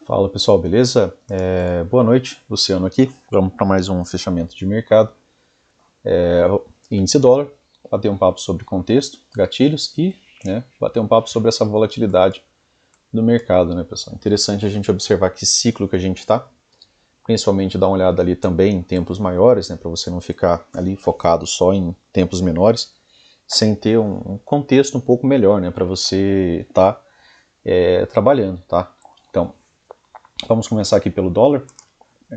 Fala pessoal, beleza? Boa noite, Luciano aqui. Vamos para mais um fechamento de mercado. Índice dólar, bater um papo sobre contexto, gatilhos e bater um papo sobre essa volatilidade do mercado, né, pessoal? Interessante a gente observar que ciclo que a gente está, principalmente dar uma olhada ali também em tempos maiores, né, para você não ficar ali focado só em tempos menores, sem ter um contexto um pouco melhor, né, para você estar trabalhando, tá? Então, vamos começar aqui pelo dólar.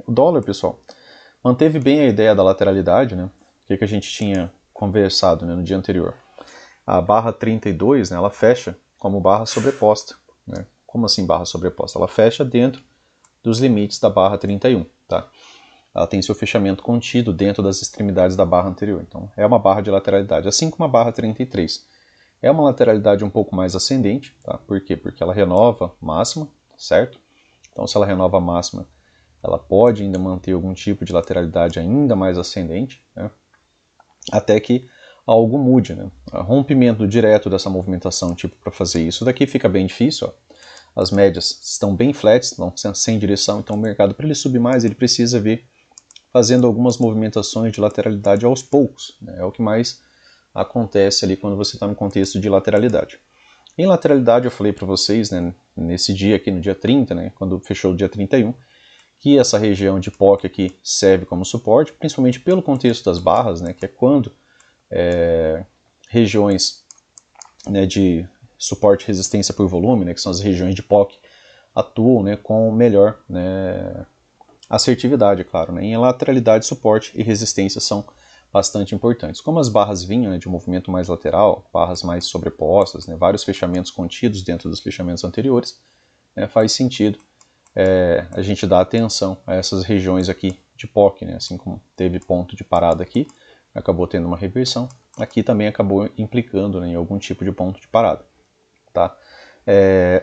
O dólar, pessoal, manteve bem a ideia da lateralidade, né? O que a gente tinha conversado, né, no dia anterior. A barra 32, né, ela fecha como barra sobreposta, né? Como assim barra sobreposta? Ela fecha dentro dos limites da barra 31, tá? Ela tem seu fechamento contido dentro das extremidades da barra anterior. Então, é uma barra de lateralidade, assim como a barra 33. É uma lateralidade um pouco mais ascendente, tá? Por quê? Porque ela renova máxima, certo? Então, se ela renova a máxima, ela pode ainda manter algum tipo de lateralidade ainda mais ascendente, né? Até que algo mude, né? O rompimento direto dessa movimentação, tipo, para fazer isso daqui fica bem difícil, ó. As médias estão bem flats, estão sem direção, então o mercado, para ele subir mais, ele precisa vir fazendo algumas movimentações de lateralidade aos poucos, né? É o que mais acontece ali quando você está no contexto de lateralidade. Em lateralidade, eu falei para vocês, né, nesse dia aqui, no dia 30, né, quando fechou o dia 31, que essa região de POC aqui serve como suporte, principalmente pelo contexto das barras, né, que é quando regiões, né, de suporte e resistência por volume, né, que são as regiões de POC, atuam, né, com melhor, né, assertividade, é claro. Né. Em lateralidade, suporte e resistência são bastante importantes. Como as barras vinham, né, de um movimento mais lateral, barras mais sobrepostas, né, vários fechamentos contidos dentro dos fechamentos anteriores, né, faz sentido a gente dar atenção a essas regiões aqui de POC, né, assim como teve ponto de parada aqui, acabou tendo uma reversão, aqui também acabou implicando, né, em algum tipo de ponto de parada. Tá?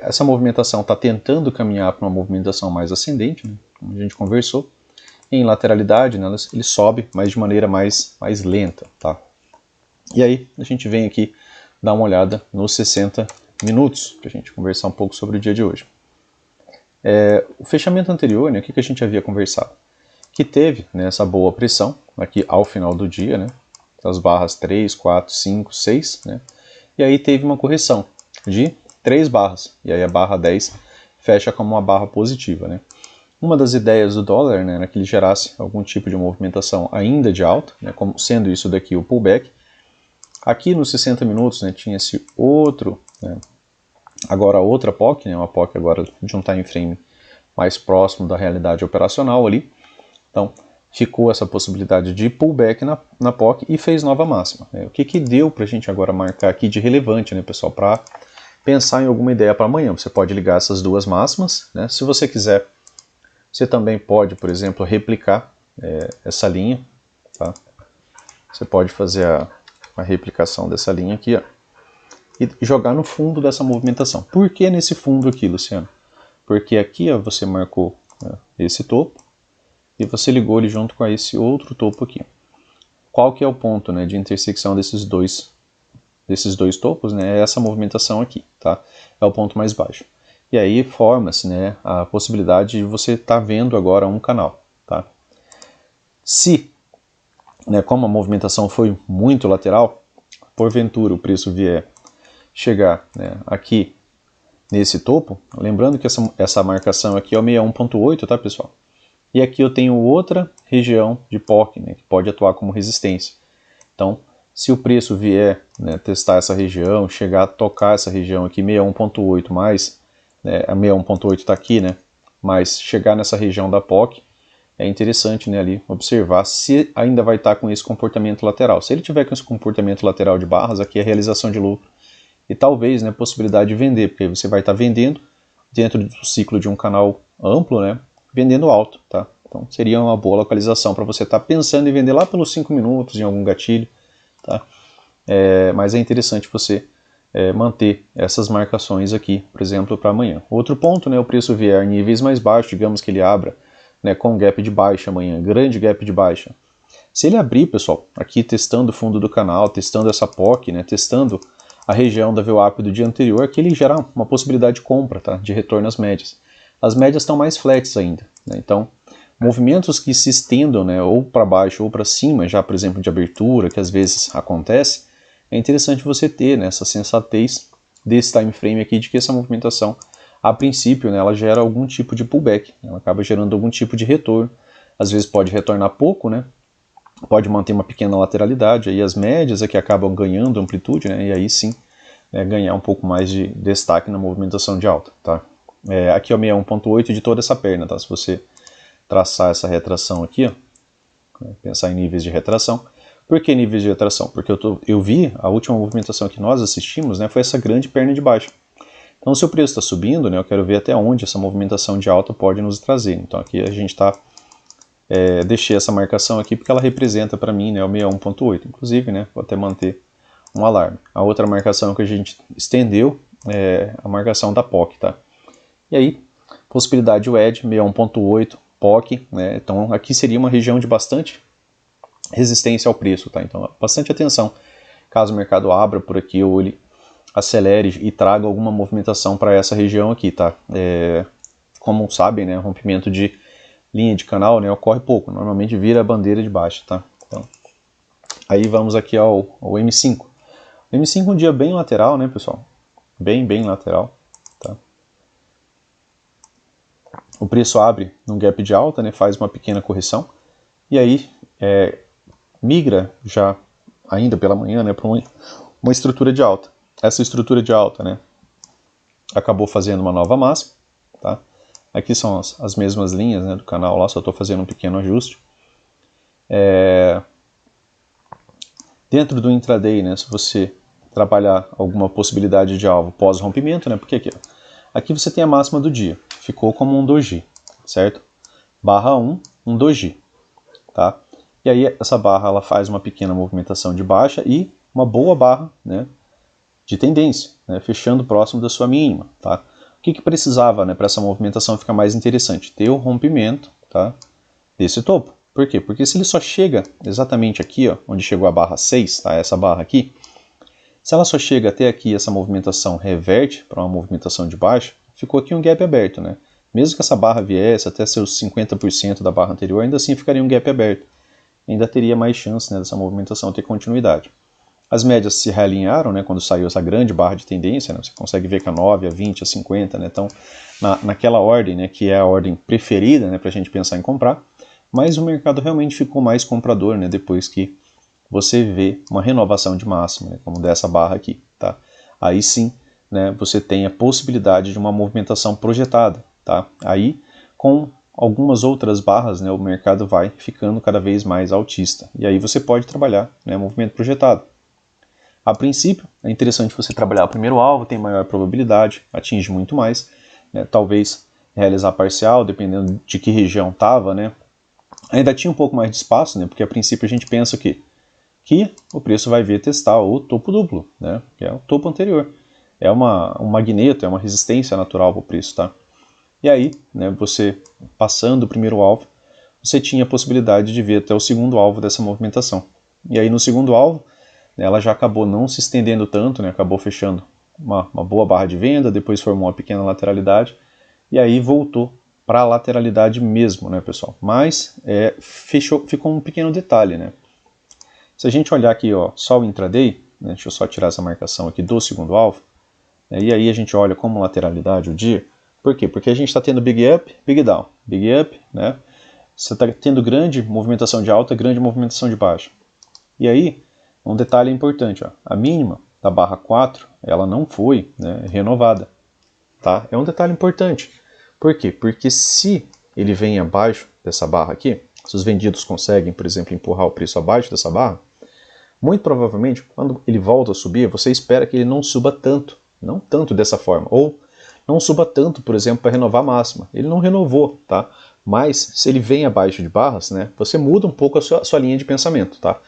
Essa movimentação está tentando caminhar para uma movimentação mais ascendente, né, como a gente conversou. Em lateralidade, né, ele sobe, mas de maneira mais lenta. Tá? E aí a gente vem aqui dar uma olhada nos 60 minutos, para a gente conversar um pouco sobre o dia de hoje. O fechamento anterior, né, o que a gente havia conversado? Que teve, né, essa boa pressão aqui ao final do dia, né, as barras 3, 4, 5, 6, né, e aí teve uma correção de 3 barras, e aí a barra 10 fecha como uma barra positiva, né. Uma das ideias do dólar, né, era que ele gerasse algum tipo de movimentação ainda de alta, né, como sendo isso daqui o pullback. Aqui nos 60 minutos, né, tinha esse outro, né, agora outra POC, né, uma POC agora de um time frame mais próximo da realidade operacional ali. Então ficou essa possibilidade de pullback na POC e fez nova máxima. Né. O que deu para a gente agora marcar aqui de relevante, né, pessoal, para pensar em alguma ideia para amanhã? Você pode ligar essas duas máximas, né, se você quiser. Você também pode, por exemplo, replicar essa linha. Tá? Você pode fazer a replicação dessa linha aqui, ó, e jogar no fundo dessa movimentação. Por que nesse fundo aqui, Luciano? Porque aqui, ó, você marcou, né, esse topo e você ligou ele junto com esse outro topo aqui. Qual que é o ponto, né, de intersecção desses dois topos? Né, é essa movimentação aqui. Tá? É o ponto mais baixo. E aí forma-se, né, a possibilidade de você estar vendo agora um canal. Tá? Se, né, como a movimentação foi muito lateral, porventura o preço vier chegar, né, aqui nesse topo, lembrando que essa marcação aqui é o 61.8, tá, pessoal? E aqui eu tenho outra região de POC, né, que pode atuar como resistência. Então, se o preço vier, né, testar essa região, chegar a tocar essa região aqui, 61.8 mais, a 61.8 está aqui, né, mas chegar nessa região da POC, é interessante, né, ali observar se ainda vai estar com esse comportamento lateral. Se ele tiver com esse comportamento lateral de barras, aqui é realização de lucro. E talvez, né, possibilidade de vender, porque você vai estar vendendo dentro do ciclo de um canal amplo, né, vendendo alto. Tá? Então seria uma boa localização para você estar pensando em vender lá pelos 5 minutos em algum gatilho. Tá? Mas é interessante você manter essas marcações aqui, por exemplo, para amanhã. Outro ponto, né, o preço vier em níveis mais baixos, digamos que ele abra, né, com gap de baixa amanhã, grande gap de baixa. Se ele abrir, pessoal, aqui testando o fundo do canal, testando essa POC, né, testando a região da VWAP do dia anterior, aqui ele gera uma possibilidade de compra, tá, de retorno às médias. as médias estão mais flats ainda, né? Então, movimentos que se estendam, né, ou para baixo ou para cima, já por exemplo de abertura, que às vezes acontece, é interessante você ter, né, essa sensatez desse time frame aqui de que essa movimentação, a princípio, né, ela gera algum tipo de pullback, ela acaba gerando algum tipo de retorno, às vezes pode retornar pouco, né, pode manter uma pequena lateralidade, aí as médias é que acabam ganhando amplitude, né, e aí sim ganhar um pouco mais de destaque na movimentação de alta, tá? Aqui é o 61.8 de toda essa perna, tá? Se você traçar essa retração aqui, ó, pensar em níveis de retração. Por que níveis de retração? Porque eu vi, a última movimentação que nós assistimos, né, foi essa grande perna de baixo. Então se o preço está subindo, né, eu quero ver até onde essa movimentação de alta pode nos trazer. Então aqui a gente está, deixei essa marcação aqui porque ela representa para mim, né, o 61.8. Inclusive, né, vou até manter um alarme. A outra marcação que a gente estendeu é a marcação da POC, tá? E aí, possibilidade WED, 61.8, POC, né? Então aqui seria uma região de bastante resistência ao preço, tá? Então bastante atenção, caso o mercado abra por aqui ou ele acelere e traga alguma movimentação para essa região aqui, tá? Como sabem, né, rompimento de linha de canal, né, ocorre pouco, normalmente vira a bandeira de baixa, tá? Então, aí vamos aqui ao M5. O M5 é um dia bem lateral, né, pessoal? Bem lateral, tá? O preço abre num gap de alta, né, faz uma pequena correção, e aí migra já, ainda pela manhã, né, para uma estrutura de alta. Essa estrutura de alta, né, acabou fazendo uma nova máxima, tá? Aqui são as mesmas linhas, né, do canal lá, só estou fazendo um pequeno ajuste. Dentro do intraday, né, se você trabalhar alguma possibilidade de alvo pós-rompimento, né, porque aqui você tem a máxima do dia, ficou como um doji, certo? Barra 1, um doji, tá? E aí essa barra ela faz uma pequena movimentação de baixa e uma boa barra, né, de tendência, né, fechando próximo da sua mínima, tá? O que precisava, né, para essa movimentação ficar mais interessante? Ter o rompimento, tá, desse topo. Por quê? Porque se ele só chega exatamente aqui, ó, onde chegou a barra 6, tá, essa barra aqui, se ela só chega até aqui, essa movimentação reverte para uma movimentação de baixa, ficou aqui um gap aberto, né? Mesmo que essa barra viesse até seus 50% da barra anterior, ainda assim ficaria um gap aberto. Ainda teria mais chance, né, dessa movimentação ter continuidade. As médias se realinharam, né, quando saiu essa grande barra de tendência, né, você consegue ver que a 9, a 20, a 50, né, então naquela ordem, né, que é a ordem preferida, né, para a gente pensar em comprar, mas o mercado realmente ficou mais comprador, né, depois que você vê uma renovação de máxima, né, como dessa barra aqui, tá? Aí sim, né, você tem a possibilidade de uma movimentação projetada, tá? Aí, com algumas outras barras, né, o mercado vai ficando cada vez mais altista, e aí você pode trabalhar, né, movimento projetado. A princípio, é interessante você trabalhar o primeiro alvo, tem maior probabilidade, atinge muito mais, né, talvez realizar parcial, dependendo de que região estava, né, ainda tinha um pouco mais de espaço, né, porque a princípio a gente pensa que o preço vai vir testar o topo duplo, né, que é o topo anterior. É um magneto, é uma resistência natural para o preço, tá? E aí, né, você passando o primeiro alvo, você tinha a possibilidade de ver até o segundo alvo dessa movimentação. E aí no segundo alvo, ela já acabou não se estendendo tanto, né, acabou fechando uma boa barra de venda, depois formou uma pequena lateralidade, e aí voltou para a lateralidade mesmo, né, pessoal? Mas ficou um pequeno detalhe, né? Se a gente olhar aqui, ó, só o intraday, né, deixa eu só tirar essa marcação aqui do segundo alvo, né, e aí a gente olha como lateralidade o dia. Por quê? Porque a gente está tendo big up, big down, big up, né? Você está tendo grande movimentação de alta, grande movimentação de baixa. E aí, um detalhe importante, ó, a mínima da barra 4, ela não foi, né, renovada, tá? É um detalhe importante. Por quê? Porque se ele vem abaixo dessa barra aqui, se os vendidos conseguem, por exemplo, empurrar o preço abaixo dessa barra, muito provavelmente, quando ele volta a subir, você espera que ele não suba tanto, não tanto dessa forma, ou não suba tanto, por exemplo, para renovar a máxima. Ele não renovou, tá? Mas, se ele vem abaixo de barras, né, você muda um pouco a sua linha de pensamento, tá?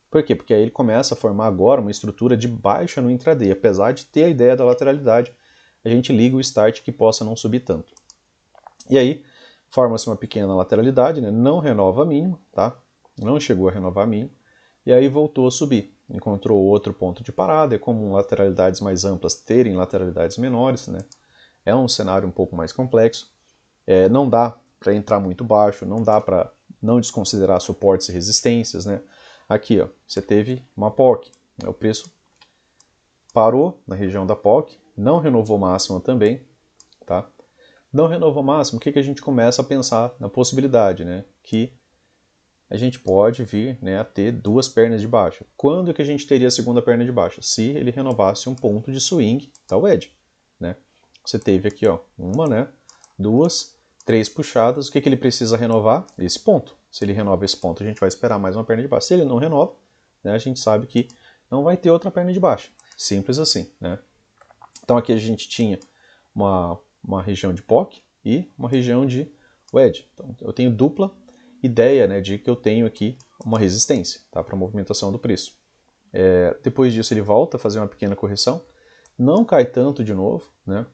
Por quê? Porque aí ele começa a formar agora uma estrutura de baixa no intraday. Apesar de ter a ideia da lateralidade, a gente liga o start que possa não subir tanto. E aí, forma-se uma pequena lateralidade, né? Não renova a mínima, tá? Não chegou a renovar a mínima, e aí voltou a subir. Encontrou outro ponto de parada, é comum lateralidades mais amplas terem lateralidades menores, né? É um cenário um pouco mais complexo, Não dá para entrar muito baixo, não dá para não desconsiderar suportes e resistências, né? Aqui, ó, você teve uma POC, né? O preço parou na região da POC, não renovou máxima também, tá? Não renovou máxima, o que a gente começa a pensar na possibilidade, né? Que a gente pode vir, né, a ter duas pernas de baixa. Quando que a gente teria a segunda perna de baixa? Se ele renovasse um ponto de swing da wedge, né? Você teve aqui, ó, uma, né, duas, três puxadas. O que ele precisa renovar? Esse ponto. Se ele renova esse ponto, a gente vai esperar mais uma perna de baixa. Se ele não renova, né, a gente sabe que não vai ter outra perna de baixa. Simples assim, né? Então aqui a gente tinha uma região de POC e uma região de wedge. Então eu tenho dupla ideia, né, de que eu tenho aqui uma resistência, tá, para a movimentação do preço. Depois disso ele volta a fazer uma pequena correção, não cai tanto de novo, né,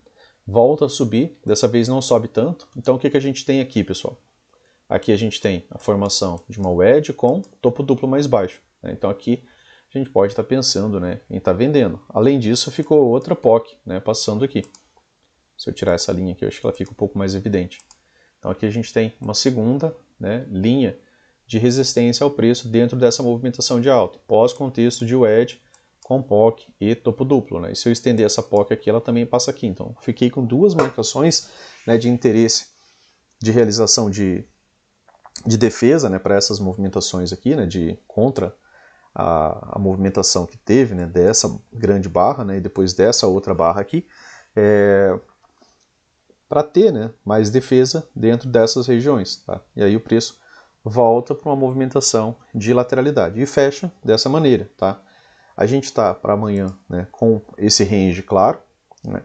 volta a subir, dessa vez não sobe tanto. Então o que a gente tem aqui, pessoal? Aqui a gente tem a formação de uma wedge com topo duplo mais baixo, né? Então aqui a gente pode estar pensando, né, em estar vendendo. Além disso ficou outra POC, né, passando aqui. Se eu tirar essa linha aqui, eu acho que ela fica um pouco mais evidente. Então aqui a gente tem uma segunda, né, linha de resistência ao preço dentro dessa movimentação de alta, pós-contexto de wedge com POC e topo duplo, né? E se eu estender essa POC aqui, ela também passa aqui. Então fiquei com duas marcações, né, de interesse de realização de defesa, né, para essas movimentações aqui, né, de contra a movimentação que teve, né, dessa grande barra, né, e depois dessa outra barra aqui, para ter, né, mais defesa dentro dessas regiões, tá? E aí o preço volta para uma movimentação de lateralidade e fecha dessa maneira, tá? A gente está para amanhã, né, com esse range claro, né?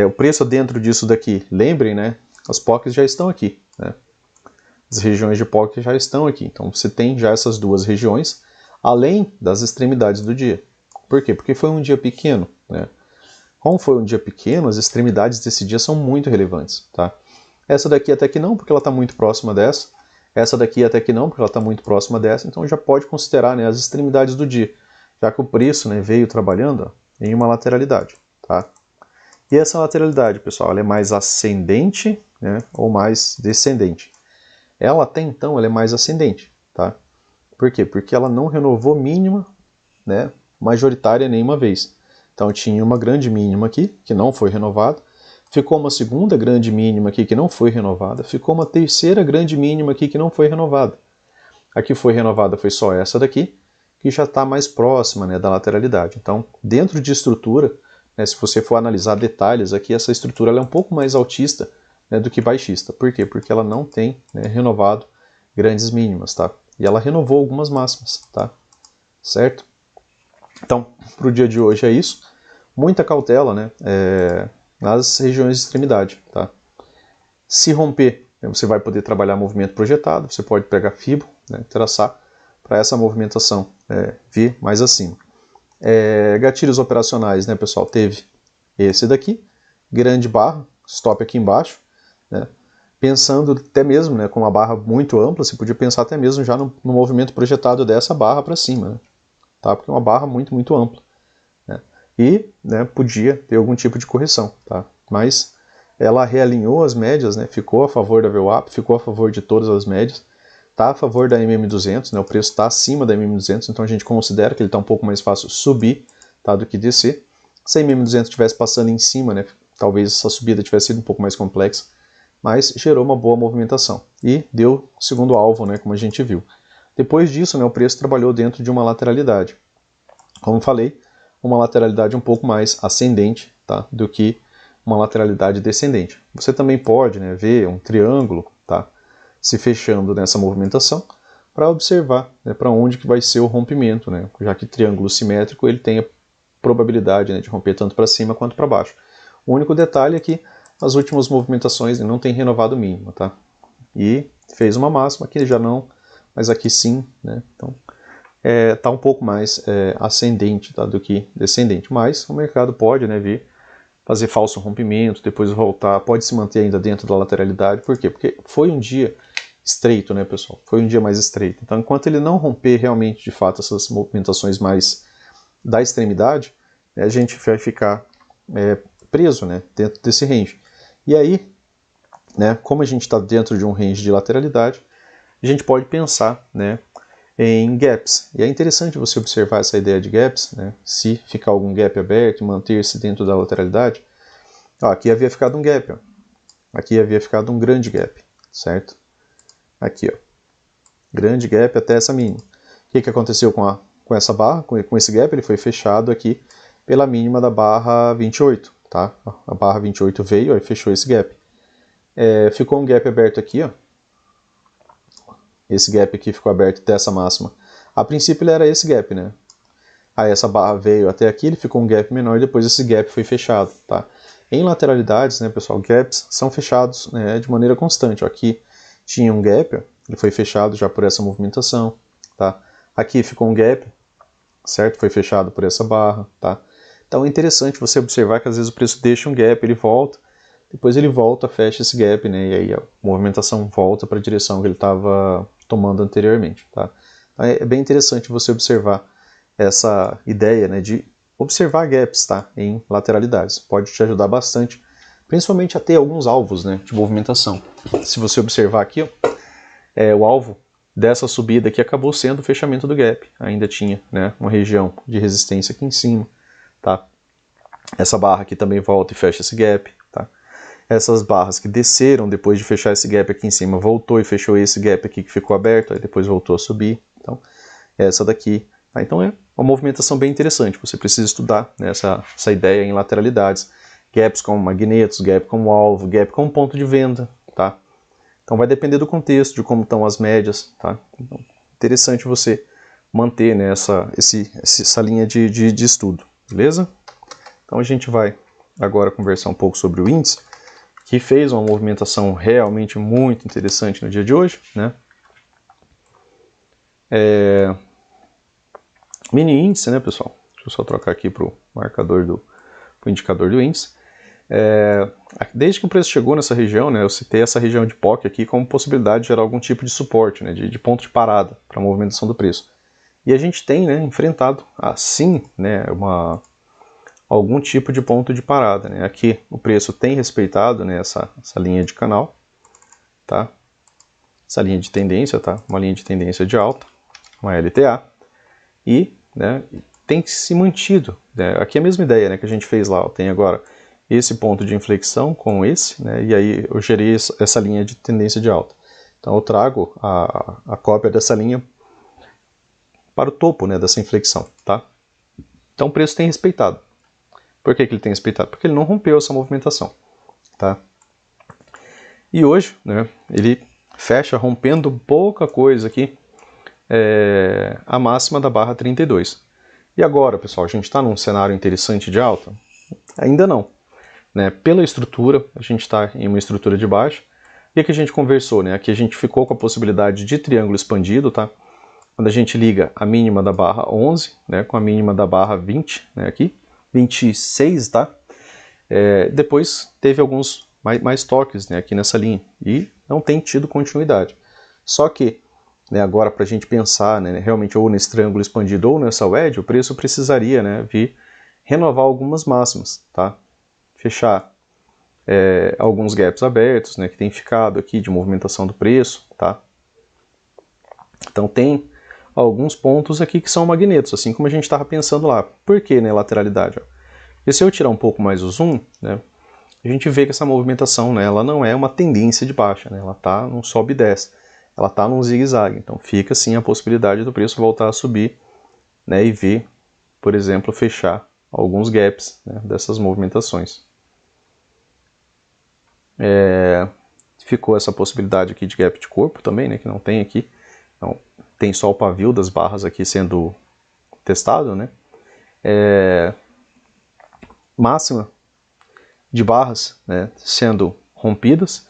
O preço dentro disso daqui, lembrem, né, as POCs já estão aqui, né? As regiões de POC já estão aqui, então você tem já essas duas regiões, além das extremidades do dia. Por quê? Porque foi um dia pequeno, né? Como foi um dia pequeno, as extremidades desse dia são muito relevantes, tá? Essa daqui até que não, porque ela está muito próxima dessa. Essa daqui até que não, porque ela está muito próxima dessa. Então já pode considerar, né, as extremidades do dia, já que o preço, né, veio trabalhando, ó, em uma lateralidade, tá? E essa lateralidade, pessoal, ela é mais ascendente, né, ou mais descendente? Ela até então ela é mais ascendente, tá? Por quê? Porque ela não renovou mínima, né, majoritária nenhuma vez. Então tinha uma grande mínima aqui, que não foi renovada, ficou uma segunda grande mínima aqui que não foi renovada, ficou uma terceira grande mínima aqui que não foi renovada. A que foi renovada foi só essa daqui, que já está mais próxima, né, da lateralidade. Então, dentro de estrutura, né, se você for analisar detalhes aqui, essa estrutura ela é um pouco mais altista, né, do que baixista. Por quê? Porque ela não tem, né, renovado grandes mínimas, tá? E ela renovou algumas máximas, tá? Certo? Então, para o dia de hoje é isso. Muita cautela, né, nas regiões de extremidade, tá? Se romper, né, você vai poder trabalhar movimento projetado, você pode pegar fibra, né, traçar para essa movimentação vir mais acima. Gatilhos operacionais, né, pessoal, teve esse daqui, grande barra, stop aqui embaixo, né, pensando até mesmo, né, com uma barra muito ampla, você podia pensar até mesmo já no movimento projetado dessa barra para cima, né? Tá? Porque é uma barra muito, muito ampla, né? E, né, podia ter algum tipo de correção, tá? Mas ela realinhou as médias, né? Ficou a favor da VWAP, ficou a favor de todas as médias, está a favor da MM200, né? O preço está acima da MM200, então a gente considera que ele está um pouco mais fácil subir, tá, do que descer. Se a MM200 estivesse passando em cima, né, talvez essa subida tivesse sido um pouco mais complexa, mas gerou uma boa movimentação e deu segundo alvo, né, como a gente viu. Depois disso, né, o preço trabalhou dentro de uma lateralidade. Como falei, uma lateralidade um pouco mais ascendente, tá, do que uma lateralidade descendente. Você também pode, né, ver um triângulo, tá, se fechando nessa movimentação para observar, né, para onde que vai ser o rompimento, né, já que triângulo simétrico ele tem a probabilidade, né, de romper tanto para cima quanto para baixo. O único detalhe é que as últimas movimentações, né, não tem renovado o mínimo, tá? E fez uma máxima que já não, mas aqui sim, né? Então está um pouco mais ascendente, tá, do que descendente, mas o mercado pode, né, vir fazer falso rompimento, depois voltar, pode se manter ainda dentro da lateralidade. Por quê? Porque foi um dia estreito, né, pessoal? Foi um dia mais estreito. Então, enquanto ele não romper realmente, de fato, essas movimentações mais da extremidade, a gente vai ficar preso, né, dentro desse range. E aí, né, como a gente está dentro de um range de lateralidade, a gente pode pensar, né, em gaps. E é interessante você observar essa ideia de gaps, né, se ficar algum gap aberto e manter-se dentro da lateralidade. Ó, aqui havia ficado um gap, ó. Aqui havia ficado um grande gap, certo? Aqui, ó, grande gap até essa mínima. O que aconteceu com essa barra, com esse gap? Ele foi fechado aqui pela mínima da barra 28, tá? A barra 28 veio e fechou esse gap. Ficou um gap aberto aqui, ó. Esse gap aqui ficou aberto dessa máxima. A princípio ele era esse gap, né? Aí essa barra veio até aqui, ele ficou um gap menor, depois esse gap foi fechado, tá? Em lateralidades, né, pessoal, gaps são fechados, né, de maneira constante. Ó, aqui tinha um gap, ó, ele foi fechado já por essa movimentação, tá? Aqui ficou um gap, certo? Foi fechado por essa barra, tá? Então é interessante você observar que às vezes o preço deixa um gap, ele volta, depois ele volta, fecha esse gap, né? E aí a movimentação volta para a direção que ele estava tomando anteriormente, tá? Então é bem interessante você observar essa ideia, né, de observar gaps, tá, em lateralidades. Pode te ajudar bastante, principalmente a ter alguns alvos, né, de movimentação. Se você observar aqui, ó, o alvo dessa subida aqui acabou sendo o fechamento do gap. Ainda tinha, né, uma região de resistência aqui em cima, tá? Essa barra aqui também volta e fecha esse gap, tá? Essas barras que desceram depois de fechar esse gap aqui em cima, voltou e fechou esse gap aqui que ficou aberto, aí depois voltou a subir. Então, essa daqui. Tá? Então é uma movimentação bem interessante. Você precisa estudar, né, essa ideia em lateralidades. Gaps como magnetos, gap como alvo, gap como ponto de venda, tá? Então vai depender do contexto, de como estão as médias, tá? Então, interessante você manter, né, essa linha de estudo, beleza? Então a gente vai agora conversar um pouco sobre o índice, que fez uma movimentação realmente muito interessante no dia de hoje, né? Mini índice, né, pessoal? Deixa eu só trocar aqui para o marcador pro indicador do índice. Desde que o preço chegou nessa região, né, eu citei essa região de POC aqui como possibilidade de gerar algum tipo de suporte, né, de ponto de parada para a movimentação do preço. E a gente tem, né, enfrentado assim, né, algum tipo de ponto de parada, né? Aqui o preço tem respeitado, né, essa linha de canal, tá? Essa linha de tendência, tá? Uma linha de tendência de alta, uma LTA, e, né, tem se mantido, né? Aqui é a mesma ideia, né, que a gente fez lá, ó, tem agora esse ponto de inflexão com esse, né, e aí eu gerei essa linha de tendência de alta. Então eu trago a cópia dessa linha para o topo, né, dessa inflexão, tá? Então o preço tem respeitado. Por que ele tem respeitado? Porque ele não rompeu essa movimentação, tá? E hoje, né, ele fecha rompendo pouca coisa aqui, a máxima da barra 32. E agora, pessoal, a gente está num cenário interessante de alta? Ainda não, né? Pela estrutura, a gente está em uma estrutura de baixa. O que a gente conversou, né? Aqui a gente ficou com a possibilidade de triângulo expandido, tá? Quando a gente liga a mínima da barra 11, né, com a mínima da barra 20, né, aqui, 26, tá? Depois teve alguns mais toques, né, aqui nessa linha e não tem tido continuidade. Só que, né, agora para a gente pensar, né, realmente ou nesse triângulo expandido ou nessa wedge, o preço precisaria, né, vir renovar algumas máximas, tá? Fechar alguns gaps abertos, né, que tem ficado aqui de movimentação do preço, tá? Então tem alguns pontos aqui que são magnetos, assim como a gente estava pensando lá. Por que, né, lateralidade? Ó? Porque se eu tirar um pouco mais o zoom, né, a gente vê que essa movimentação, né, ela não é uma tendência de baixa, né, ela está num sobe e desce, ela está num zigue-zague. Então fica sim a possibilidade do preço voltar a subir, né, e ver, por exemplo, fechar alguns gaps, né, dessas movimentações. Ficou essa possibilidade aqui de gap de corpo também, né, que não tem aqui. Então, tem só o pavio das barras aqui sendo testado, né? Máxima de barras, né, sendo rompidas,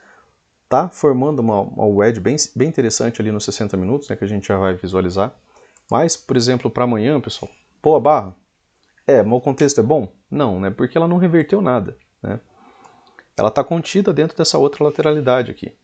tá formando uma wedge bem interessante ali nos 60 minutos, né, que a gente já vai visualizar. Mas, por exemplo, para amanhã, pessoal, boa barra? Mas o contexto é bom? Não, né, porque ela não reverteu nada, né? Ela está contida dentro dessa outra lateralidade aqui.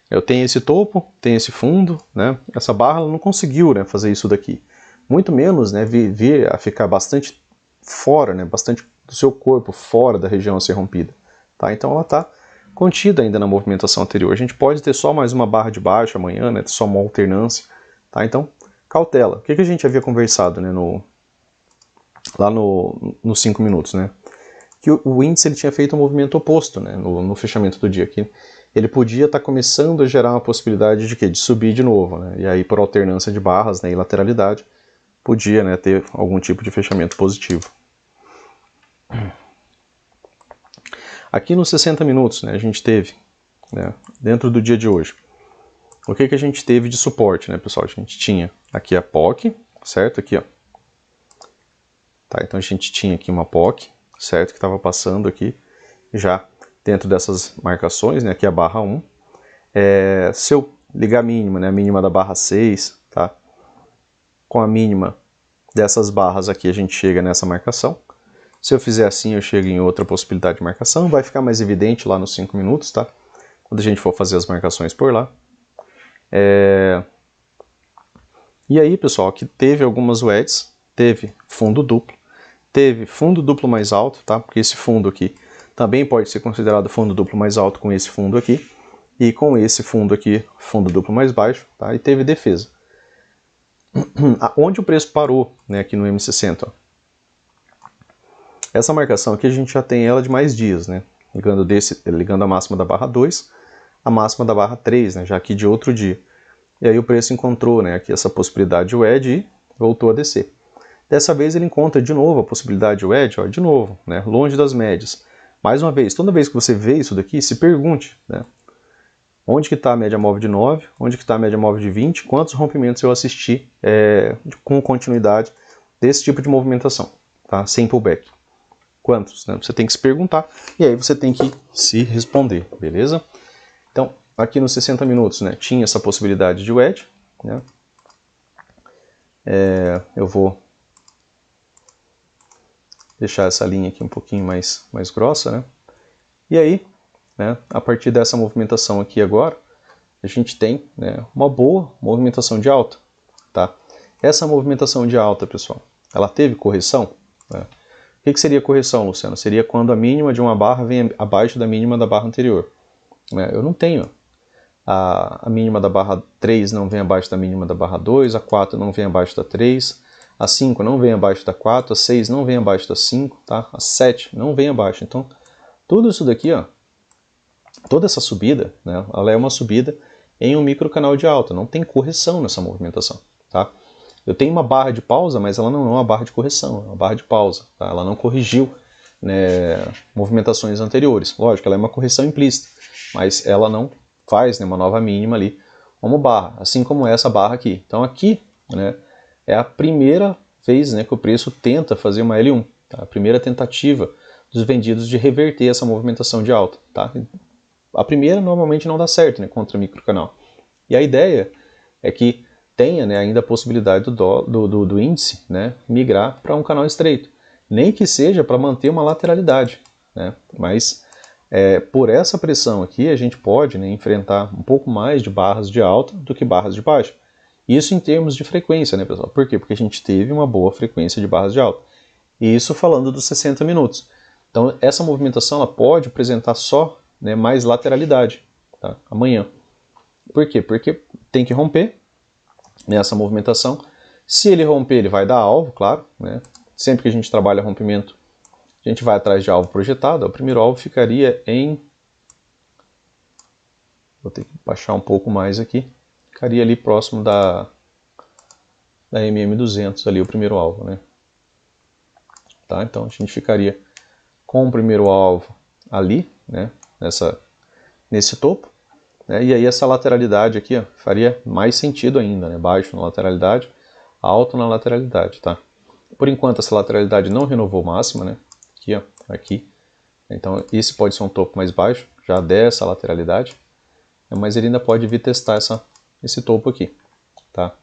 Eu tenho esse topo, tenho esse fundo, né? Essa barra ela não conseguiu, né, fazer isso daqui. Muito menos, né, vir a ficar bastante fora, né, bastante do seu corpo fora da região a ser rompida. Tá? Então ela está contida ainda na movimentação anterior. A gente pode ter só mais uma barra de baixo amanhã, né, só uma alternância, tá? Então, cautela. O que a gente havia conversado, né, lá nos 5 minutos, né? Que o índice ele tinha feito um movimento oposto, né, no fechamento do dia, que ele podia estar começando a gerar uma possibilidade de quê? De subir de novo, né? E aí por alternância de barras, né, e lateralidade, podia, né, ter algum tipo de fechamento positivo. Aqui nos 60 minutos, né, a gente teve, né, dentro do dia de hoje, o que a gente teve de suporte, né, pessoal? A gente tinha aqui a POC, certo? Aqui, ó. Tá, então a gente tinha aqui uma POC, certo? Que estava passando aqui já dentro dessas marcações, né? Aqui a barra 1. Se eu ligar a mínima, né? A mínima da barra 6, tá? Com a mínima dessas barras aqui a gente chega nessa marcação. Se eu fizer assim eu chego em outra possibilidade de marcação. Vai ficar mais evidente lá nos 5 minutos, tá? Quando a gente for fazer as marcações por lá. E aí, pessoal, aqui teve algumas wedges, teve fundo duplo mais alto, tá? Porque esse fundo aqui também pode ser considerado fundo duplo mais alto com esse fundo aqui, e com esse fundo aqui, fundo duplo mais baixo, tá? E teve defesa. Onde o preço parou, né, aqui no M60, ó. Essa marcação aqui a gente já tem ela de mais dias, né? Ligando a máxima da barra 2, a máxima da barra 3, né, já aqui de outro dia. E aí o preço encontrou, né, aqui essa possibilidade de wedge e voltou a descer. Dessa vez ele encontra de novo a possibilidade de wedge, ó, de novo, né, longe das médias. Mais uma vez, toda vez que você vê isso daqui, se pergunte, né, onde que está a média móvel de 9, onde que está a média móvel de 20, quantos rompimentos eu assisti com continuidade desse tipo de movimentação, tá, sem pullback. Quantos, né? Você tem que se perguntar e aí você tem que se responder, beleza? Então, aqui nos 60 minutos, né, tinha essa possibilidade de wedge, né? Eu vou deixar essa linha aqui um pouquinho mais grossa, né? E aí, né, a partir dessa movimentação aqui agora, a gente tem, né, uma boa movimentação de alta, tá? Essa movimentação de alta, pessoal, ela teve correção, né? O que seria correção, Luciano? Seria quando a mínima de uma barra vem abaixo da mínima da barra anterior. Eu não tenho a mínima da barra 3 não vem abaixo da mínima da barra 2, a 4 não vem abaixo da 3, a 5 não vem abaixo da 4, a 6 não vem abaixo da 5, tá? A 7 não vem abaixo. Então, tudo isso daqui, ó, toda essa subida, né, ela é uma subida em um microcanal de alta, não tem correção nessa movimentação, tá? Eu tenho uma barra de pausa, mas ela não é uma barra de correção, é uma barra de pausa, tá? Ela não corrigiu, né, movimentações anteriores. Lógico, ela é uma correção implícita, mas ela não faz, né, uma nova mínima ali como barra, assim como essa barra aqui. Então aqui, né, é a primeira vez, né, que o preço tenta fazer uma L1, tá? A primeira tentativa dos vendidos de reverter essa movimentação de alta, tá? A primeira normalmente não dá certo, né, contra microcanal. E a ideia é que tenha, né, ainda a possibilidade do índice, né, migrar para um canal estreito, nem que seja para manter uma lateralidade, né, mas por essa pressão aqui a gente pode, né, enfrentar um pouco mais de barras de alta do que barras de baixa. Isso em termos de frequência, né, pessoal? Por quê? Porque a gente teve uma boa frequência de barras de alta. E isso falando dos 60 minutos. Então essa movimentação ela pode apresentar só, né, mais lateralidade, tá? Amanhã. Por quê? Porque tem que romper nessa movimentação. Se ele romper, ele vai dar alvo, claro, né? Sempre que a gente trabalha rompimento, a gente vai atrás de alvo projetado. O primeiro alvo ficaria em... Vou ter que baixar um pouco mais aqui. Ficaria ali próximo da MM200 ali, o primeiro alvo, né? Tá? Então a gente ficaria com o primeiro alvo ali, né? Nesse topo. E aí essa lateralidade aqui, ó, faria mais sentido ainda, né? Baixo na lateralidade, alto na lateralidade, tá? Por enquanto essa lateralidade não renovou máxima, né? Aqui, ó, aqui. Então esse pode ser um topo mais baixo, já dessa lateralidade, mas ele ainda pode vir testar esse topo aqui, tá?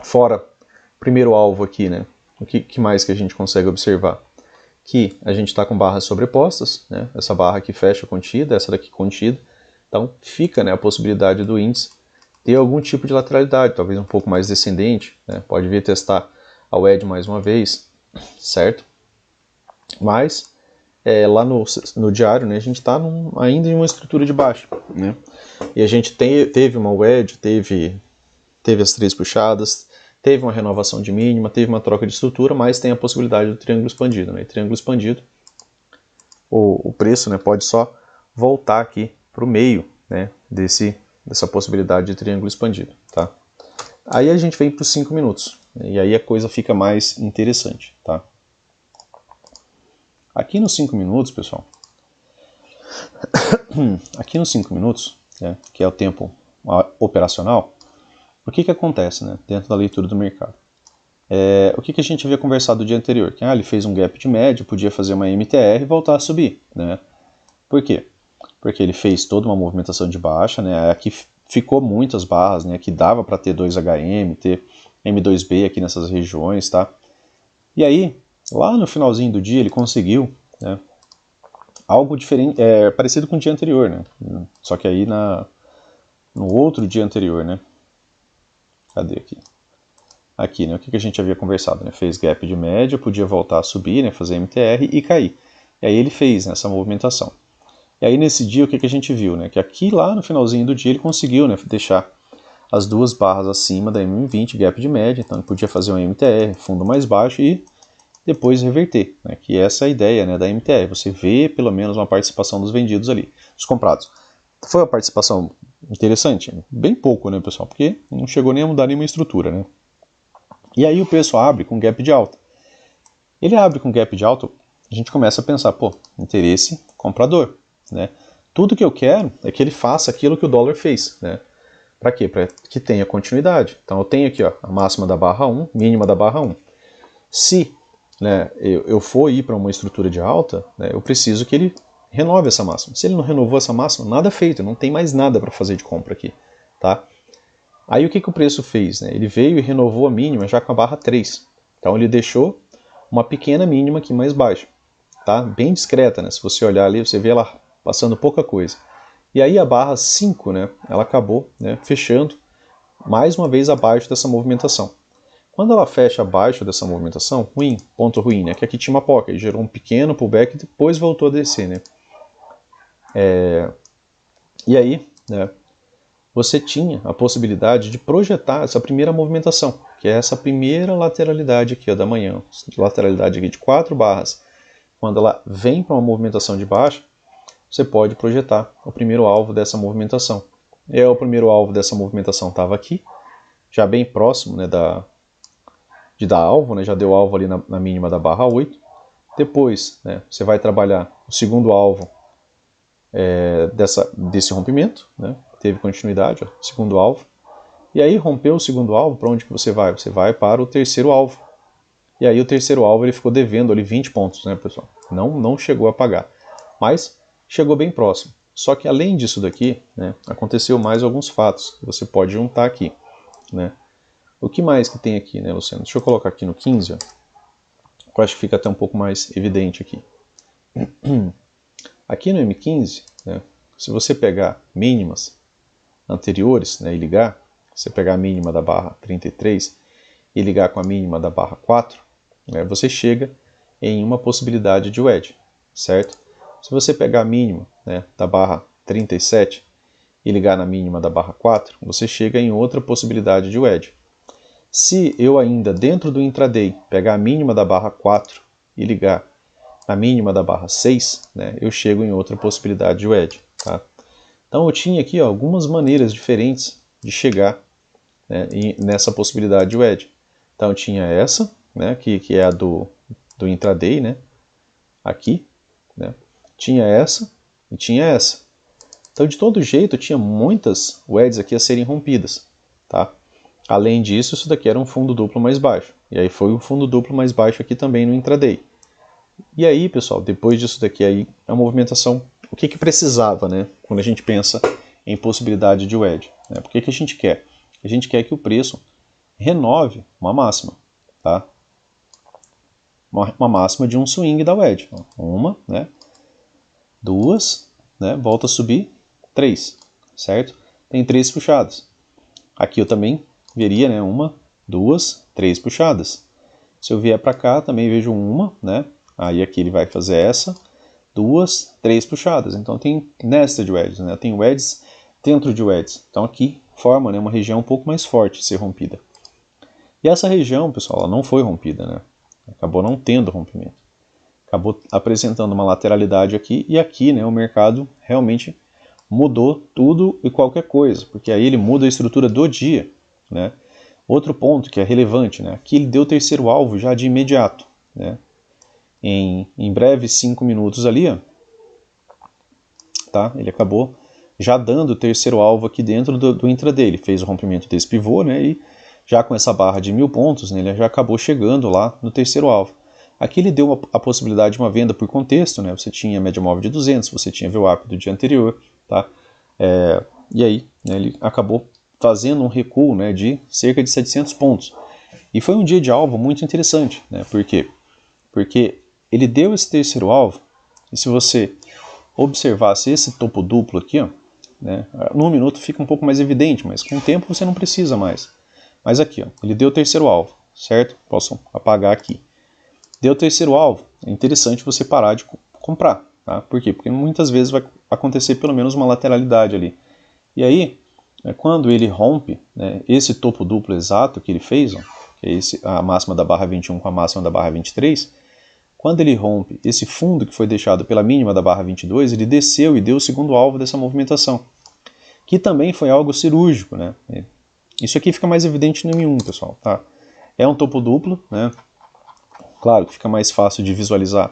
Fora o primeiro alvo aqui, né? O que mais que a gente consegue observar? Que a gente está com barras sobrepostas, né? Essa barra aqui fecha contida, essa daqui contida. Então fica, né, a possibilidade do índice ter algum tipo de lateralidade, talvez um pouco mais descendente, né? Pode vir testar a wedge mais uma vez, certo? Mas lá no diário, né, a gente está ainda em uma estrutura de baixa, né, e a gente teve uma wedge, teve as 3 puxadas, teve uma renovação de mínima, teve uma troca de estrutura, mas tem a possibilidade do triângulo expandido, né, e triângulo expandido, o preço, né, pode só voltar aqui para o meio, né, dessa possibilidade de triângulo expandido, tá? Aí a gente vem para os 5 minutos, e aí a coisa fica mais interessante, tá? Aqui nos 5 minutos, pessoal, aqui nos 5 minutos, né, que é o tempo operacional, o que acontece, né, dentro da leitura do mercado? O que a gente havia conversado no dia anterior? Que ele fez um gap de média, podia fazer uma MTR e voltar a subir, né? Por quê? Porque ele fez toda uma movimentação de baixa, né? Aqui ficou muitas barras, né? Que dava para ter 2HM, ter M2B aqui nessas regiões, tá? E aí, lá no finalzinho do dia, ele conseguiu, né, algo diferente, parecido com o dia anterior, né? Só que aí no outro dia anterior, né? Cadê aqui? Aqui, né? O que a gente havia conversado, né? Fez gap de média, podia voltar a subir, né? Fazer MTR e cair. E aí ele fez, né, essa movimentação. E aí nesse dia o que a gente viu, né? Que aqui lá no finalzinho do dia ele conseguiu, né, deixar as 2 barras acima da M20, gap de média, então ele podia fazer um MTR, fundo mais baixo e depois reverter, né, que essa é a ideia, né, da MTR, você vê pelo menos uma participação dos vendidos ali, dos comprados. Foi uma participação interessante? Bem pouco, né, pessoal, porque não chegou nem a mudar nenhuma estrutura, né. E aí o preço abre com gap de alta. Ele abre com gap de alta, a gente começa a pensar, pô, interesse comprador, né. Tudo que eu quero é que ele faça aquilo que o dólar fez, né. Para quê? Para que tenha continuidade. Então eu tenho aqui, ó, a máxima da barra 1, mínima da barra 1. Se, né, eu for ir para uma estrutura de alta, né, eu preciso que ele renove essa máxima. Se ele não renovou essa máxima, nada feito, não tem mais nada para fazer de compra aqui, tá? Aí o que o preço fez? Né? Ele veio e renovou a mínima já com a barra 3. Então ele deixou uma pequena mínima aqui mais baixa, tá? Bem discreta, né? Se você olhar ali, você vê ela passando pouca coisa. E aí a barra 5, né, ela acabou, né, fechando mais uma vez abaixo dessa movimentação. Quando ela fecha abaixo dessa movimentação, ruim, ponto ruim, né, que aqui tinha uma pocket, gerou um pequeno pullback e depois voltou a descer, né. E aí, né, você tinha a possibilidade de projetar essa primeira movimentação, que é essa primeira lateralidade aqui, ó, da manhã, lateralidade aqui de 4 barras. Quando ela vem para uma movimentação de baixa, você pode projetar o primeiro alvo dessa movimentação. O primeiro alvo dessa movimentação estava aqui, já bem próximo, né, de dar alvo, né, já deu alvo ali na mínima da barra 8. Depois, né, você vai trabalhar o segundo alvo desse rompimento, né, teve continuidade, ó, segundo alvo. E aí rompeu o segundo alvo, para onde que você vai? Você vai para o terceiro alvo. E aí o terceiro alvo ele ficou devendo ali 20 pontos, né, pessoal? Não chegou a pagar, mas chegou bem próximo. Só que além disso daqui, né, aconteceu mais alguns fatos que você pode juntar aqui, né? O que mais que tem aqui, né, Luciano? Deixa eu colocar aqui no 15, ó. Eu acho que fica até um pouco mais evidente aqui. Aqui no M15, né, se você pegar mínimas anteriores, né, e ligar, você pegar a mínima da barra 33 e ligar com a mínima da barra 4, né, você chega em uma possibilidade de wedge, certo? Se você pegar a mínima, né, da barra 37 e ligar na mínima da barra 4, você chega em outra possibilidade de wedge. Se eu ainda dentro do intraday pegar a mínima da barra 4 e ligar na mínima da barra 6, né, eu chego em outra possibilidade de wedge. Tá? Então eu tinha aqui, ó, algumas maneiras diferentes de chegar, né, nessa possibilidade de wedge. Então eu tinha essa, né, que é a do intraday, né, aqui, né, tinha essa e tinha essa. Então de todo jeito tinha muitas wedges aqui a serem rompidas, tá? Além disso, isso daqui era um fundo duplo mais baixo. E aí foi um fundo duplo mais baixo aqui também no intraday. E aí, pessoal, depois disso daqui aí, a movimentação, o que precisava, né? Quando a gente pensa em possibilidade de wedge, né? Por que a gente quer? A gente quer que o preço renove uma máxima, tá? Uma máxima de um swing da wedge. Uma, né? 2, né? Volta a subir, 3, certo? Tem 3 puxadas. Aqui eu também veria, né? 1, 2, 3 puxadas. Se eu vier para cá, também vejo uma, né? Aí aqui ele vai fazer essa, 2, 3 puxadas. Então tem nested wedges, né? Tem wedges dentro de wedges. Então aqui forma, né, uma região um pouco mais forte de ser rompida. E essa região, pessoal, ela não foi rompida, né? Acabou não tendo rompimento. Acabou apresentando uma lateralidade aqui, e aqui, né, o mercado realmente mudou tudo e qualquer coisa, porque aí ele muda a estrutura do dia, né? Outro ponto que é relevante, né? Aqui ele deu o terceiro alvo já de imediato, né? Em breve 5 minutos ali, ó, tá? Ele acabou já dando o terceiro alvo aqui dentro do intraday. Ele fez o rompimento desse pivô, né? E já com essa barra de 1000 pontos, né, ele já acabou chegando lá no terceiro alvo. Aqui ele deu a possibilidade de uma venda por contexto, né? Você tinha média móvel de 200, você tinha VWAP do dia anterior, tá? E aí, né, ele acabou fazendo um recuo, né, de cerca de 700 pontos. E foi um dia de alvo muito interessante, né? Por quê? Porque ele deu esse terceiro alvo, e se você observasse esse topo duplo aqui, ó, né, no minuto fica um pouco mais evidente, mas com o tempo você não precisa mais. Mas aqui, ó, ele deu o terceiro alvo, certo? Posso apagar aqui. Deu o terceiro alvo, é interessante você parar de comprar, tá? Por quê? Porque muitas vezes vai acontecer pelo menos uma lateralidade ali. E aí, quando ele rompe, né, esse topo duplo exato que ele fez, ó, que é a máxima da barra 21 com a máxima da barra 23, quando ele rompe esse fundo que foi deixado pela mínima da barra 22, ele desceu e deu o segundo alvo dessa movimentação, que também foi algo cirúrgico, né? Isso aqui fica mais evidente no M1, pessoal, tá? É um topo duplo, né? Claro que fica mais fácil de visualizar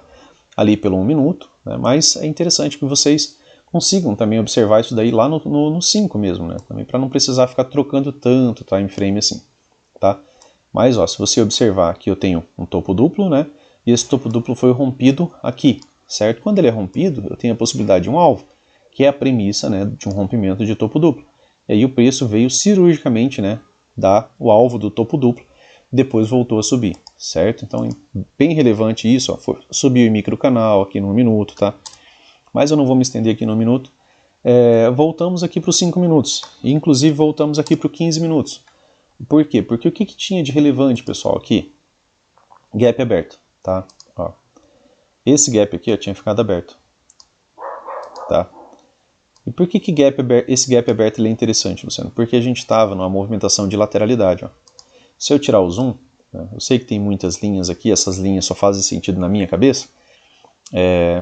ali pelo 1 minuto, né? Mas é interessante que vocês consigam também observar isso daí lá no 5 mesmo, né? Também para não precisar ficar trocando tanto time frame assim, tá? Mas, ó, se você observar aqui eu tenho um topo duplo, né? E esse topo duplo foi rompido aqui, certo? Quando ele é rompido, eu tenho a possibilidade de um alvo, que é a premissa, né, de um rompimento de topo duplo. E aí o preço veio cirurgicamente, né, dar o alvo do topo duplo, depois voltou a subir, certo? Então, bem relevante isso, ó, subiu em microcanal aqui no minuto, tá? Mas eu não vou me estender aqui no minuto. Voltamos aqui para os 5 minutos, e inclusive voltamos aqui para os 15 minutos. Por quê? Porque o que tinha de relevante, pessoal, aqui? Gap aberto, tá? Ó. Esse gap aqui, ó, tinha ficado aberto, tá? E por que esse gap aberto ele é interessante, Luciano? Porque a gente estava numa movimentação de lateralidade. Ó. Se eu tirar o zoom, né, eu sei que tem muitas linhas aqui, essas linhas só fazem sentido na minha cabeça,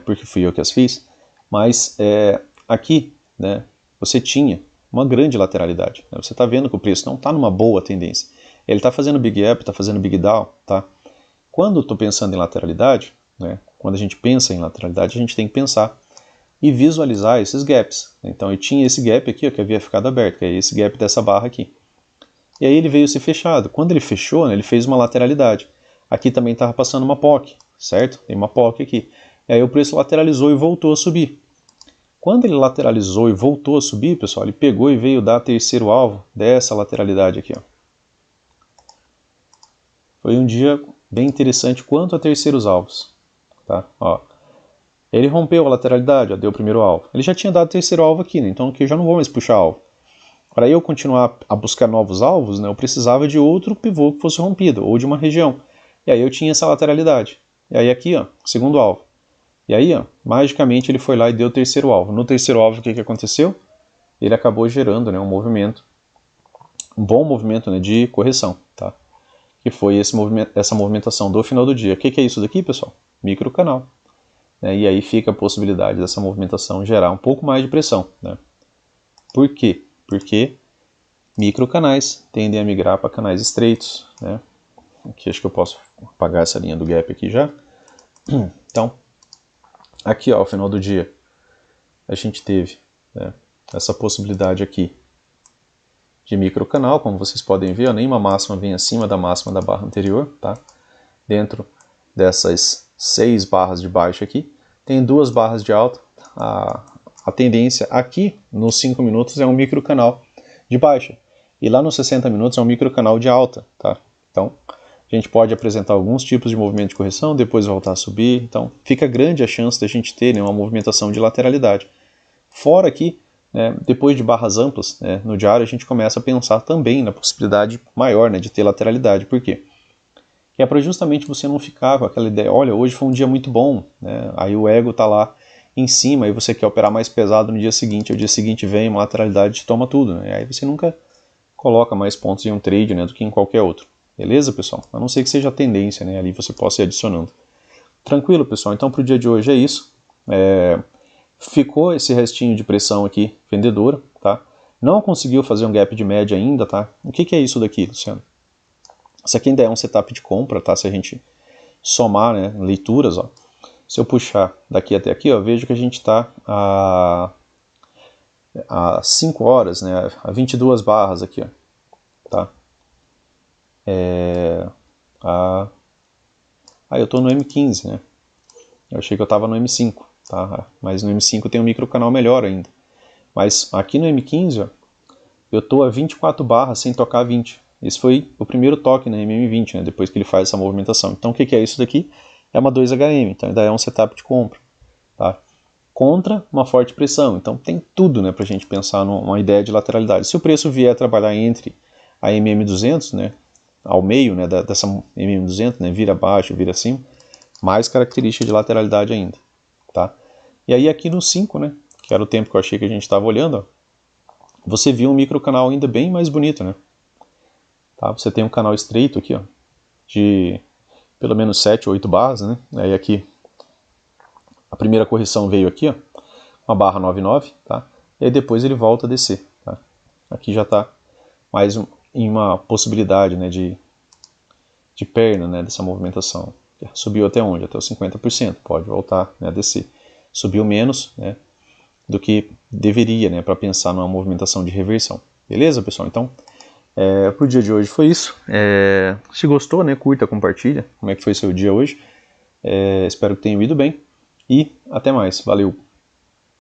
porque fui eu que as fiz, mas aqui, né, você tinha uma grande lateralidade. Né, você está vendo que o preço não está numa boa tendência. Ele está fazendo big up, está fazendo big down. Tá? Quando eu estou pensando em lateralidade, né, quando a gente pensa em lateralidade, a gente tem que pensar e visualizar esses gaps. Então eu tinha esse gap aqui, ó, que havia ficado aberto, que é esse gap dessa barra aqui. E aí ele veio ser fechado. Quando ele fechou, né, ele fez uma lateralidade. Aqui também estava passando uma POC, certo? Tem uma POC aqui. E aí o preço lateralizou e voltou a subir. Quando ele lateralizou e voltou a subir, pessoal, ele pegou e veio dar terceiro alvo dessa lateralidade aqui. Ó. Foi um dia bem interessante quanto a terceiros alvos. Tá? Ó. Ele rompeu a lateralidade, ó, deu o primeiro alvo. Ele já tinha dado o terceiro alvo aqui, né? Então aqui eu já não vou mais puxar alvo. Para eu continuar a buscar novos alvos, né, eu precisava de outro pivô que fosse rompido, ou de uma região. E aí eu tinha essa lateralidade. E aí aqui, ó, segundo alvo. E aí, ó, magicamente ele foi lá e deu o terceiro alvo. No terceiro alvo, o que aconteceu? Ele acabou gerando, né, um movimento, um bom movimento, né, de correção, tá? Que foi essa movimentação do final do dia. O que é isso daqui, pessoal? Microcanal. E aí fica a possibilidade dessa movimentação gerar um pouco mais de pressão. Né? Por quê? Porque microcanais tendem a migrar para canais estreitos. Né? Aqui acho que eu posso apagar essa linha do gap aqui já. Então, aqui ó, ao final do dia, a gente teve, né, essa possibilidade aqui de microcanal, como vocês podem ver, ó, nenhuma máxima vem acima da máxima da barra anterior. Tá? Dentro dessas 6 barras de baixo aqui, tem 2 barras de alta. A tendência aqui nos 5 minutos é um microcanal de baixa, e lá nos 60 minutos é um microcanal de alta. Tá? Então, a gente pode apresentar alguns tipos de movimento de correção, depois voltar a subir, então fica grande a chance da gente ter, né, uma movimentação de lateralidade. Fora que, né, depois de barras amplas, né, no diário a gente começa a pensar também na possibilidade maior, né, de ter lateralidade. Por quê? Que é para justamente você não ficar com aquela ideia, olha, hoje foi um dia muito bom, né? Aí o ego está lá em cima e você quer operar mais pesado no dia seguinte, o dia seguinte vem uma lateralidade e te toma tudo, né? E aí você nunca coloca mais pontos em um trade, né, do que em qualquer outro. Beleza, pessoal? A não ser que seja a tendência, né? Ali você possa ir adicionando. Tranquilo, pessoal? Então, para o dia de hoje é isso. Ficou esse restinho de pressão aqui, vendedora, tá? Não conseguiu fazer um gap de média ainda, tá? O que é isso daqui, Luciano? Isso aqui ainda é um setup de compra, tá? Se a gente somar, né, leituras, ó. Se eu puxar daqui até aqui, ó, vejo que a gente está a 5 horas, né, a 22 barras aqui, ó, tá? Eu estou no M15, né? Eu achei que eu estava no M5, tá? Mas no M5 tem um microcanal melhor ainda. Mas aqui no M15, ó, eu estou a 24 barras sem tocar 20. Esse foi o primeiro toque na MM20, né, depois que ele faz essa movimentação. Então o que é isso daqui? É uma 2HM, então ainda é um setup de compra, tá? Contra uma forte pressão. Então tem tudo, né, para a gente pensar numa ideia de lateralidade. Se o preço vier trabalhar entre a MM200, né, ao meio, né, dessa MM200, né, vira abaixo, vira acima, mais característica de lateralidade ainda, tá? E aí aqui no 5, né, que era o tempo que eu achei que a gente estava olhando, ó, você viu um microcanal ainda bem mais bonito, né? Tá? Você tem um canal estreito aqui, ó, de pelo menos 7 ou 8 barras, né? Aí aqui a primeira correção veio aqui, ó, uma barra 99, tá? E aí depois ele volta a descer, tá? Aqui já está mais em uma possibilidade, né, de perna, né, dessa movimentação. Subiu até onde? Até os 50%, pode voltar, né, a descer. Subiu menos, né, do que deveria, né, para pensar numa movimentação de reversão. Beleza, pessoal? Então, pro dia de hoje foi isso. Se gostou, né, curta, compartilha. Como é que foi seu dia hoje? Espero que tenha ido bem. E até mais. Valeu!